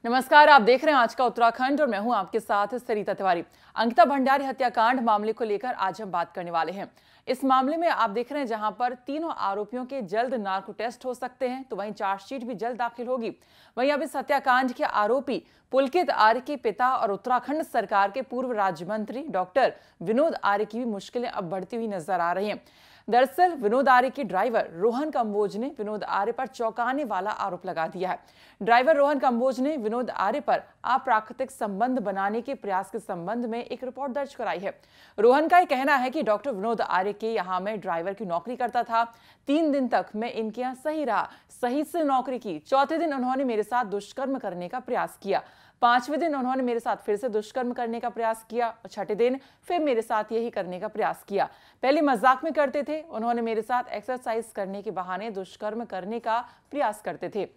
नमस्कार, आप देख रहे हैं आज का उत्तराखंड और मैं हूं आपके साथ सरिता तिवारी। अंकिता भंडारी हत्याकांड मामले को लेकर आज हम बात करने वाले हैं। इस मामले में आप देख रहे हैं जहां पर तीनों आरोपियों के जल्द नार्को टेस्ट हो सकते हैं, तो वहीं चार्जशीट भी जल्द दाखिल होगी। वहीं अब इस हत्याकांड के आरोपी पुलकित आर्य के पिता और उत्तराखंड सरकार के पूर्व राज्य मंत्री डॉक्टर विनोद आर्य की भी मुश्किलें अब बढ़ती हुई नजर आ रही हैं। दरअसल विनोद आर्य के ड्राइवर रोहन कंबोज ने विनोद आर्य पर चौंकाने वाला आरोप लगा दिया है। ड्राइवर रोहन कंबोज ने विनोद आर्य पर अप्राकृतिक संबंध बनाने के प्रयास के संबंध में एक रिपोर्ट दर्ज कराई है। रोहन का कहना है कि डॉक्टर विनोद आर्य के यहाँ मैं ड्राइवर की नौकरी करता था। 3 दिन तक मैं इनके यहाँ सही रहा, सही से नौकरी की। चौथे दिन उन्होंने मेरे साथ दुष्कर्म करने का प्रयास किया। 5वें दिन उन्होंने मेरे साथ फिर से दुष्कर्म करने का प्रयास किया और छठे दिन फिर मेरे साथ यही करने का प्रयास किया। पहले मजाक में करते थे, उन्होंने मेरे साथ एक्सरसाइज करने के बहाने दुष्कर्म करने का प्रयास करते थे।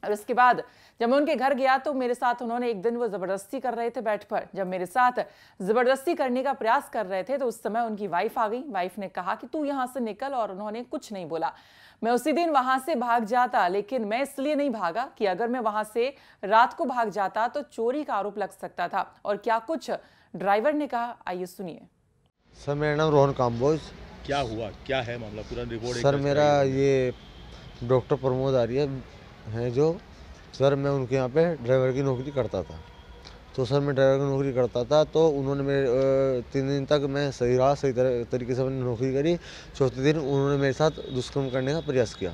और उसके बाद जब मैं उनके घर गया तो मेरे साथ उन्होंने एक दिन वो जबरदस्ती कर रहे थे बेड पर। जब मेरे साथ जबरदस्ती करने का प्रयास कर रहे थे तो उस समय उनकी वाइफ आ गई। वाइफ ने कहा कि तू यहाँ से निकल, और उन्होंने कुछ नहीं बोला। मैं उसी दिन वहां से भाग जाता, लेकिन मैं इसलिए नहीं भागा कि अगर मैं वहां से रात को भाग जाता तो चोरी का आरोप लग सकता था। और क्या कुछ ड्राइवर ने कहा, आइए सुनिए। सर मेरा नाम रोहन काम्बोज। क्या हुआ, क्या है मामला, पूरा रिपोर्ट? सर मेरा ये डॉक्टर प्रमोद आर्य हैं जो, सर मैं उनके यहाँ पे ड्राइवर की नौकरी करता था। तो सर मैं ड्राइवर की नौकरी करता था तो उन्होंने मेरे 3 दिन तक मैं सही रहा, सही तरीके से मैंने नौकरी करी। चौथे दिन उन्होंने मेरे साथ दुष्कर्म करने का प्रयास किया।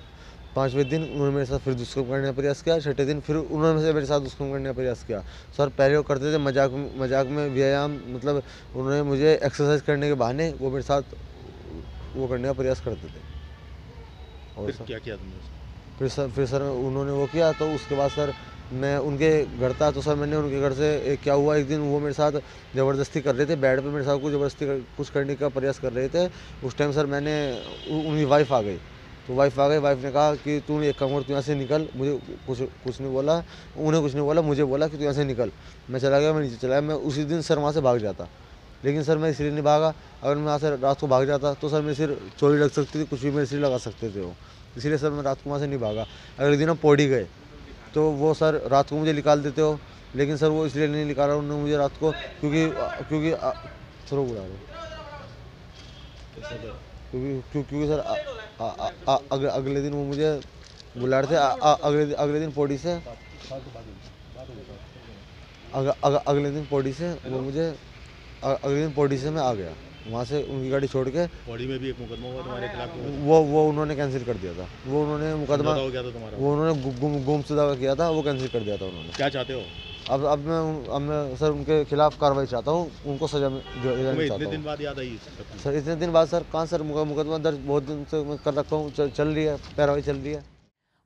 5वें दिन उन्होंने मेरे साथ फिर दुष्कर्म करने का प्रयास किया। छठे दिन फिर उन्होंने मेरे साथ दुष्कर्म करने का प्रयास किया। सर पहले वो करते थे मजाक में व्यायाम, मतलब उन्होंने मुझे एक्सरसाइज करने के बहाने वो मेरे साथ वो करने का प्रयास करते थे। और फिर क्या किया तुमने? फिर सर उन्होंने वो किया तो उसके बाद सर मैं उनके घर था। तो सर मैंने उनके घर से क्या हुआ, एक दिन वो मेरे साथ ज़बरदस्ती कर रहे थे, बेड पे मेरे साथ कुछ ज़बरदस्ती कुछ करने का प्रयास कर रहे थे। उस टाइम सर मैंने उनकी वाइफ आ गई। तो वाइफ ने कहा कि तू एक काम कर, तू यहाँ से निकल। मुझे कुछ नहीं बोला, उन्हें कुछ नहीं बोला, मुझे बोला कि तू यहाँ से निकल। मैं चला गया, मैं नीचे चला गया। मैं उसी दिन सर वहाँ से भाग जाता, लेकिन सर मैं इसलिए नहीं भागा। अगर मैं वहाँ से रात को भाग जाता तो सर मेरे सिर चोरी लग सकती थी, कुछ भी मेरे सिर लगा सकते थे वो। इसलिए सर मैं रात को वहाँ से नहीं भागा। अगले दिन हम पौड़ी गए तो वो सर रात को मुझे निकाल देते हो, लेकिन सर वो इसलिए नहीं निकाला उन्होंने मुझे रात को, क्योंकि थ्रो उड़ा रहे, क्योंकि सर अगले दिन वो मुझे बुला रहे थे। अगले दिन पौड़ी से अगले दिन पौड़ी से मैं आ गया। वहाँ से उनकी गाड़ी छोड़ के पौड़ी में भी एक मुकदमा हुआ तुम्हारे खिलाफ? वो उन्होंने कैंसिल कर दिया था। वो उन्होंने मुकदमा हो गया था तुम्हारा? वो उन्होंने गुमशुदा का किया था, वो कैंसिल कर दिया था उन्होंने। क्या चाहते हो? अब मैं सर उनके खिलाफ कार्रवाई चाहता हूँ, उनको सजा इतने दिन बाद याद आई सर? इतने दिन बाद सर कहाँ सर, मुकदमा दर्ज बहुत दिन से मैं कर रखा हूँ, चल रही है, कार्रवाई चल रही है।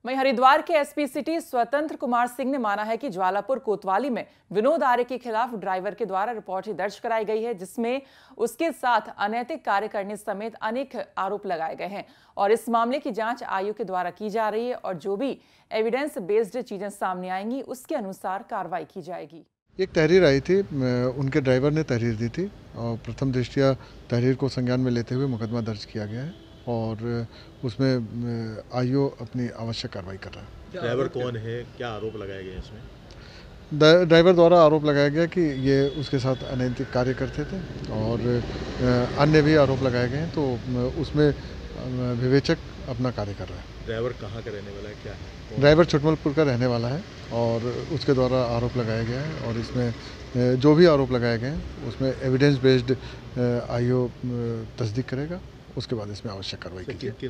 वहीं हरिद्वार के एसपी सिटी स्वतंत्र कुमार सिंह ने माना है कि ज्वालापुर कोतवाली में विनोद आर्य के खिलाफ ड्राइवर के द्वारा रिपोर्ट दर्ज कराई गई है, जिसमें उसके साथ अनैतिक कार्य करने समेत अनेक आरोप लगाए गए हैं। और इस मामले की जांच आयोग के द्वारा की जा रही है और जो भी एविडेंस बेस्ड चीजें सामने आएंगी उसके अनुसार कार्रवाई की जाएगी। एक तहरीर आई थी, उनके ड्राइवर ने तहरीर दी थी और प्रथम दृष्टया तहरीर को संज्ञान में लेते हुए मुकदमा दर्ज किया गया है और उसमें आईओ अपनी आवश्यक कार्रवाई कर रहा है। ड्राइवर कौन है, क्या आरोप लगाए गए इसमें? ड्राइवर द्वारा आरोप लगाया गया कि ये उसके साथ अनैतिक कार्य करते थे और अन्य भी आरोप लगाए गए हैं, तो उसमें विवेचक अपना कार्य कर रहा है। ड्राइवर कहाँ का रहने वाला है, क्या है? ड्राइवर छुटमलपुर का रहने वाला है और उसके द्वारा आरोप लगाया गया है और इसमें जो भी आरोप लगाए गए हैं उसमें एविडेंस बेस्ड आईओ तस्दीक करेगा, उसके बाद इसमें आवश्यक कार्रवाई की जाएगी।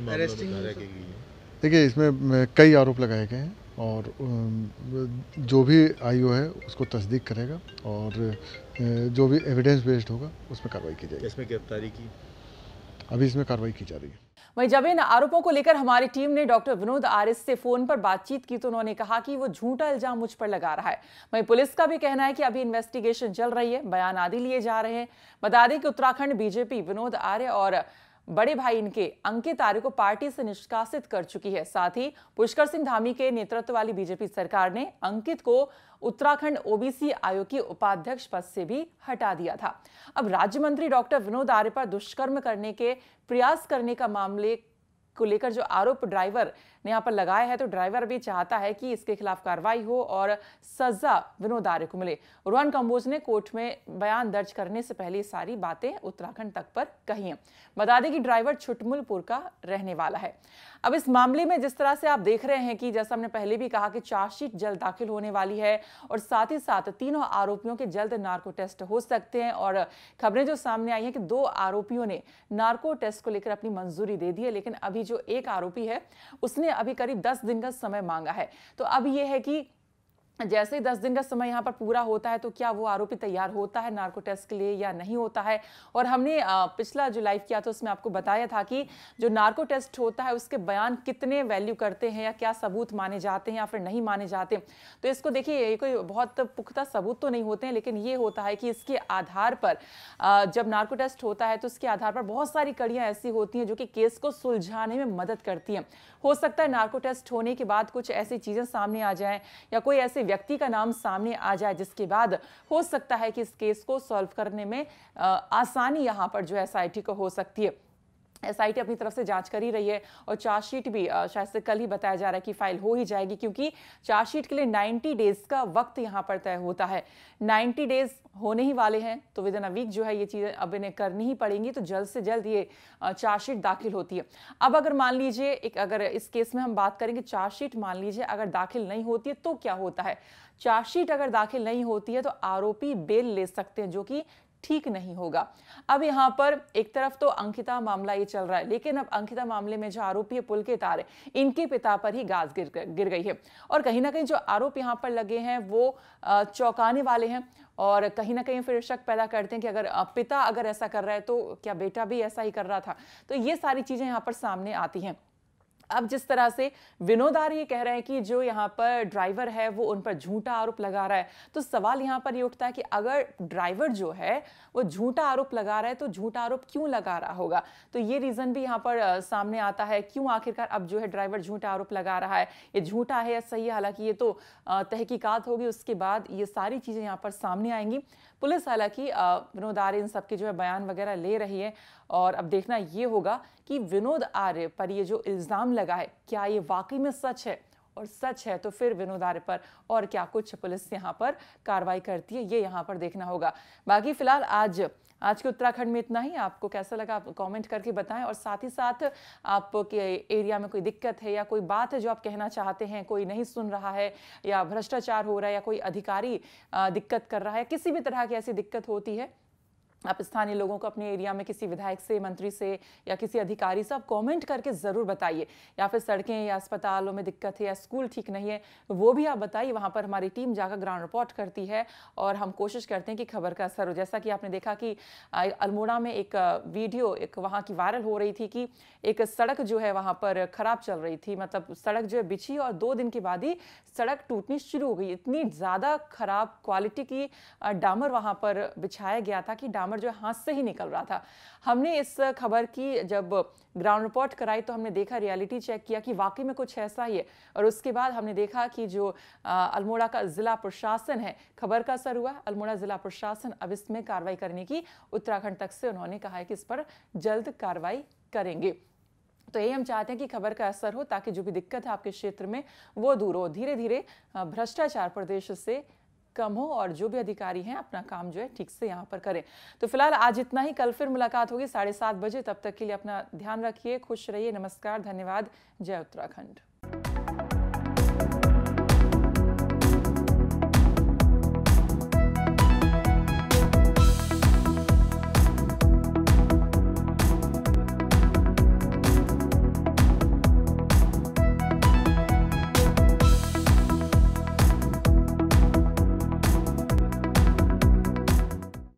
देखिए इसमें कई आरोप लगाए गए हैं और जो भी आईओ है उसको तस्दीक करेगा और जो भी एविडेंस बेस्ड होगा उसमें कार्रवाई की जाएगी। इसमें गिरफ्तारी की अभी इसमें कार्रवाई की जा रही है। वहीं जब इन आरोपों को लेकर हमारी टीम ने डॉक्टर विनोद आर्य से फोन पर बातचीत की तो उन्होंने कहा कि वो झूठा इल्जाम मुझ पर लगा रहा है। वहीं पुलिस का भी कहना है कि अभी इन्वेस्टिगेशन चल रही है, बयान आदि लिए जा रहे हैं। बता दें कि उत्तराखंड बीजेपी विनोद आर्य और बड़े भाई इनके अंकित आर्य को पार्टी से निष्कासित कर चुकी है। साथ ही पुष्कर सिंह धामी के नेतृत्व वाली बीजेपी सरकार ने अंकित को उत्तराखंड ओबीसी आयोग के उपाध्यक्ष पद से भी हटा दिया था। अब राज्य मंत्री डॉक्टर विनोद आर्य पर दुष्कर्म करने के प्रयास करने का मामले को लेकर जो आरोप ड्राइवर ने यहाँ पर लगाया है, तो ड्राइवर भी चाहता है कि इसके खिलाफ कार्रवाई हो और सजा विनोद आर्य को मिले। रोहन कंबोज ने कोर्ट में बयान दर्ज करने से पहले सारी बातें उत्तराखंड तक पर कही हैं। बता दें कि ड्राइवर छुटमुलपुर का रहने वाला है। अब इस मामले में जिस तरह से आप देख रहे हैं कि जैसा हमने पहले भी कहा कि चार्जशीट जल्द दाखिल होने वाली है और साथ ही साथ तीनों आरोपियों के जल्द नार्को टेस्ट हो सकते हैं। और खबरें जो सामने आई हैं कि 2 आरोपियों ने नार्को टेस्ट को लेकर अपनी मंजूरी दे दी है, लेकिन अभी जो एक आरोपी है उसने अभी करीब 10 दिन का समय मांगा है। तो अब यह है कि जैसे ही 10 दिन का समय यहाँ पर पूरा होता है तो क्या वो आरोपी तैयार होता है नार्को टेस्ट के लिए या नहीं होता है। और हमने पिछला जो लाइव किया था उसमें आपको बताया था कि जो नार्को टेस्ट होता है उसके बयान कितने वैल्यू करते हैं या क्या सबूत माने जाते हैं या फिर नहीं माने जाते। तो इसको देखिए, ये कोई बहुत पुख्ता सबूत तो नहीं होते हैं, लेकिन ये होता है कि इसके आधार पर जब नार्को टेस्ट होता है तो उसके आधार पर बहुत सारी कड़ियाँ ऐसी होती हैं जो कि केस को सुलझाने में मदद करती हैं। हो सकता है नार्को टेस्ट होने के बाद कुछ ऐसी चीज़ें सामने आ जाएं या कोई ऐसे व्यक्ति का नाम सामने आ जाए जिसके बाद हो सकता है कि इस केस को सॉल्व करने में आसानी यहाँ पर जो एसआईटी को हो सकती है। एसआईटी अपनी तरफ से जांच कर ही रही है और चार्जशीट भी शायद से कल ही बताया जा रहा है कि फाइल हो ही जाएगी, क्योंकि चार्जशीट के लिए 90 डेज का वक्त यहाँ पर तय होता है। 90 डेज होने ही वाले हैं, तो विद इन अ वीक जो है ये चीज़ें अब इन्हें करनी ही पड़ेंगी। तो जल्द से जल्द ये चार्जशीट दाखिल होती है। अब अगर मान लीजिए अगर इस केस में हम बात करेंगे चार्जशीट मान लीजिए अगर दाखिल नहीं होती है तो क्या होता है। चार्जशीट अगर दाखिल नहीं होती है तो आरोपी बेल ले सकते हैं, जो कि ठीक नहीं होगा। अब यहाँ पर एक तरफ तो अंकिता मामला ये चल रहा है, लेकिन अब अंकिता मामले में जो आरोपी है पुलकित आर्य, इनके पिता पर ही गाज गिर गई है। और कहीं ना कहीं जो आरोप यहाँ पर लगे हैं वो चौंकाने वाले हैं और कहीं ना कहीं फिर शक पैदा करते हैं कि अगर पिता अगर ऐसा कर रहा है तो क्या बेटा भी ऐसा ही कर रहा था। तो ये सारी चीजें यहाँ पर सामने आती हैं। अब जिस तरह से विनोद आर्य कह रहे हैं कि जो यहाँ पर ड्राइवर है वो उन पर झूठा आरोप लगा रहा है, तो सवाल यहाँ पर ये उठता है कि अगर ड्राइवर जो है वो झूठा आरोप लगा रहा है तो झूठा आरोप क्यों लगा रहा होगा। तो ये रीजन भी यहाँ पर सामने आता है, क्यों आखिरकार अब जो है ड्राइवर झूठा आरोप लगा रहा है, ये झूठा है या सही है। हालांकि ये तो तहकीकात होगी, उसके बाद ये सारी चीजें यहाँ पर सामने आएंगी। पुलिस हालांकि विनोद आर्य इन सबके जो है बयान वगैरह ले रही है और अब देखना ये होगा कि विनोद आर्य पर ये जो इल्जाम लगा है क्या ये वाकई में सच है, और सच है तो फिर विनोद आर्य पर और क्या कुछ पुलिस यहाँ पर कार्रवाई करती है, ये यहाँ पर देखना होगा। बाकी फिलहाल आज के उत्तराखंड में इतना ही। आपको कैसा लगा आप कमेंट करके बताएं, और साथ ही साथ आपके एरिया में कोई दिक्कत है या कोई बात है जो आप कहना चाहते हैं, कोई नहीं सुन रहा है या भ्रष्टाचार हो रहा है या कोई अधिकारी दिक्कत कर रहा है, किसी भी तरह की ऐसी दिक्कत होती है, आप स्थानीय लोगों को अपने एरिया में किसी विधायक से, मंत्री से या किसी अधिकारी से आप कमेंट करके ज़रूर बताइए। या फिर सड़कें या अस्पतालों में दिक्कत है या स्कूल ठीक नहीं है वो भी आप बताइए। वहाँ पर हमारी टीम जाकर ग्राउंड रिपोर्ट करती है और हम कोशिश करते हैं कि खबर का असर हो। जैसा कि आपने देखा कि अल्मोड़ा में एक वीडियो वहाँ की वायरल हो रही थी कि एक सड़क जो है वहाँ पर ख़राब चल रही थी, मतलब सड़क जो है बिछी और 2 दिन के बाद ही सड़क टूटनी शुरू हो गई। इतनी ज़्यादा ख़राब क्वालिटी की डामर वहाँ पर बिछाया गया था कि डामर जो हाथ से ही निकल रहा था। हमने इस खबर की जब ग्राउंड रिपोर्ट कराई तो हमने देखा, रियलिटी चेक किया कि वाकई में कुछ ऐसा ही है, और उसके बाद हमने देखा कि जो अल्मोड़ा का जिला प्रशासन है, खबर का असर हुआ। अल्मोड़ा जिला प्रशासन अब इसमें कार्रवाई करने की उत्तराखंड तक से उन्होंने कहा है कि इस पर जल्द कार्रवाई करेंगे। तो यही हम चाहते हैं कि खबर का असर हो ताकि जो भी दिक्कत है आपके क्षेत्र में वो दूर हो, धीरे धीरे भ्रष्टाचार प्रदेश से कम हो और जो भी अधिकारी हैं अपना काम जो है ठीक से यहाँ पर करें। तो फिलहाल आज इतना ही, कल फिर मुलाकात होगी 7:30 बजे। तब तक के लिए अपना ध्यान रखिए, खुश रहिए। नमस्कार, धन्यवाद, जय उत्तराखंड।